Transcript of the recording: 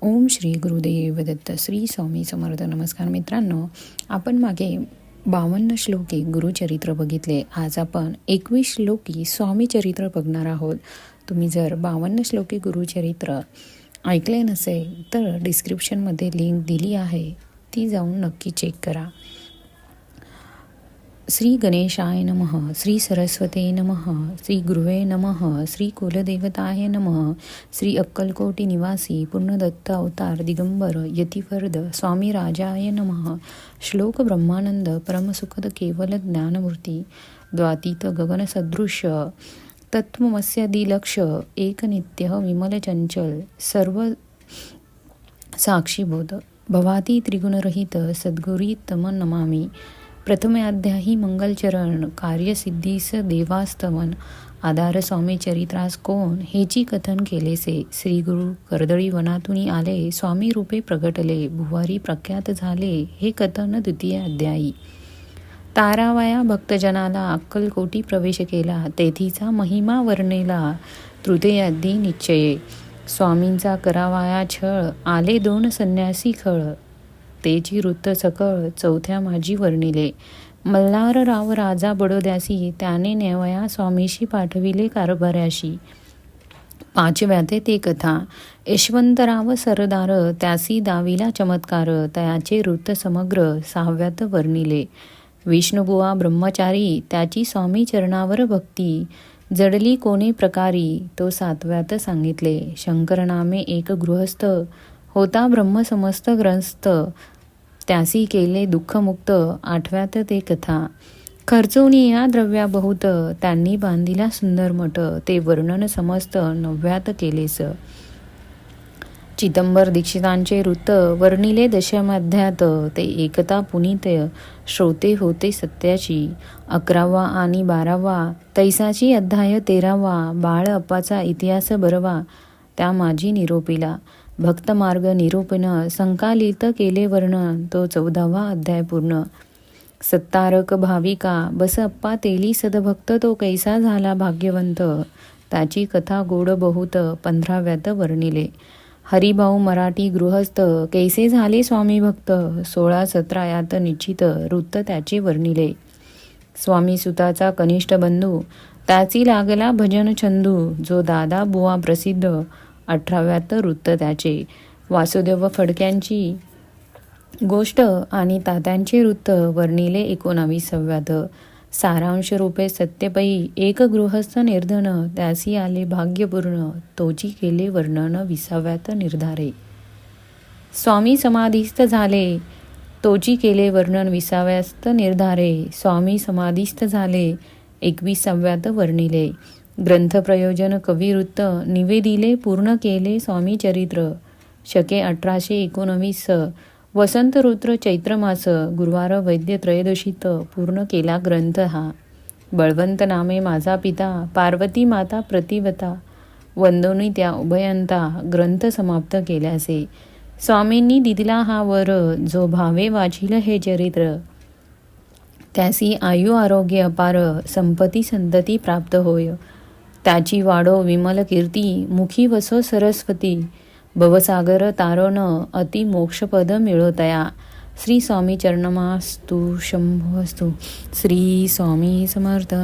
ओम श्री गुरुदेव दत्त. श्री स्वामी समर्थ. नमस्कार मित्रांनो, आपण मागे 52 श्लोकी गुरुचरित्र बघितले. आज आपण 21 श्लोकी स्वामी चरित्र बघणार आहोत. तुम्ही जर 52 श्लोकी गुरुचरित्र ऐकले नसेल तर डिस्क्रिप्शनमध्ये लिंक दिली आहे, ती जाऊन नक्की चेक करा. श्री गणेशाय नमः, श्री सरस्वते नमः, श्री गुरुवे नमः, श्री कुलदेवताय नमः, श्री अक्कलकोटी निवासी पूर्णदत्त अवतार दिगंबर यतिवर्द स्वामी राजाय नमः. श्लोक ब्रह्मानंद परमसुखद केवल ज्ञानमूर्ती द्वातीत गगनसदृश्य तत्त्वमस्यादिलक्ष एकनित्य विमल चंचल सर्व साक्षीबोध भवाती त्रिगुणरहित सद्गुरी तम नमामि. प्रथमाध्यायी मंगलचरण कार्यसिद्धीस देवास्तवन आधार स्वामी चरित्रास कोण हेची कथन केलेसे. श्री गुरु कर्दळी वनातून आले, स्वामी रूपे प्रगटले, भुवारी प्रख्यात झाले, हे कथन द्वितीय अध्यायी. तारावाया भक्तजनाला अक्कलकोटी प्रवेश केला, तेथीचा महिमा वर्णेला तृतीय अध्यायी निश्चये. स्वामींचा करावाया छळ, आले 2 संन्यासी खळ, तेची वृत्त सकळ चौथ्या माझी वर्णिले. मल्हारराव राजा बडोद्यासी, त्याने नेवया स्वामीशी पाठविले कारभार्याशी. 5व्याते ते कथा. यशवंतराव सरदार, त्यासी दाविला चमत्कार, त्याचे वृत्त समग्र 6व्यात वर्णिले. विष्णुबुवा ब्रह्मचारी, त्याची स्वामी चरणावर भक्ती, जडली कोणे प्रकारी, तो 7व्यात सांगितले. शंकरनामे एक गृहस्थ, होता ब्रह्म समस्त ग्रस्त, त्यासी केले दुःखमुक्त, 8व्यात ते कथा. खर्चोनी या द्रव्या बहुत, त्यांनी बांधिला सुंदर मठ, ते वर्णन समस्त 9व्यात केलेस. चिदंबर दीक्षितांचे वृत्त वर्णिले दशमाध्यात, ते एकता पुनीत श्रोते होते सत्याची. 11वा आणि 12वा तैसाची अध्याय 13वा, बाळ अप्पाचा इतिहास बरवा, त्या माझी निरोपीला. भक्तमार्ग निरूपण संकालित केले वर्णन, तो 14वा अध्याय पूर्ण. सत्तारक भाविका बस अप्पा तेली सदभक्त, तो कैसा झाला भाग्यवंत, त्याची कथा गोड बहुत 15व्यात वर्णिले. हरिभाऊ मराठी गृहस्थ, कैसे झाले स्वामी भक्त, 16-17 यात निश्चित वृत्त त्याचे वर्णिले. स्वामी सुताचा कनिष्ठ बंधू, त्याची लागला भजन छंदू, जो दादा बुवा प्रसिद्ध, 18व्यात वृत्त त्याचे. वासुदेव फडक्यांची गोष्ट आणि तात्यांचे वृत्त वर्णिले 19व्यात. सारांश रूपे सत्यपई एक गृहस्थ निर्धन, त्यासी आले भाग्यपूर्ण, तोची केले वर्णन 20व्यात निर्धारे. स्वामी समाधीस्थ झाले, तोची केले वर्णन 20व्यात निर्धारे. स्वामी समाधीस्थ झाले 21व्यात वर्णिले. ग्रंथप्रयोजन कविवृत्त निवेदिले, पूर्ण केले स्वामी चरित्र. शके 1819. वसंत ऋतू चैत्र मास, गुरुवार वैद्य त्रयोदशीत पूर्ण केला ग्रंथ हा. बळवंत नामे माझा पिता, पार्वती माता प्रतिवता, वंदोनी त्या उभयंता, ग्रंथ समाप्त केल्यासे. स्वामींनी दिला हा वर, जो भावे वाचिल हे चरित्र, त्यासी आयु आरोग्य अपार, संपत्ती संतती प्राप्त होय. त्याची वाढो विमल कीर्ती, मुखी वसो सरस्वती, भवसागर तारण, अति मोक्षपद मिळोतया. श्री स्वामी चरणमास्तु शंभोस्तु. श्री स्वामी समर्थ.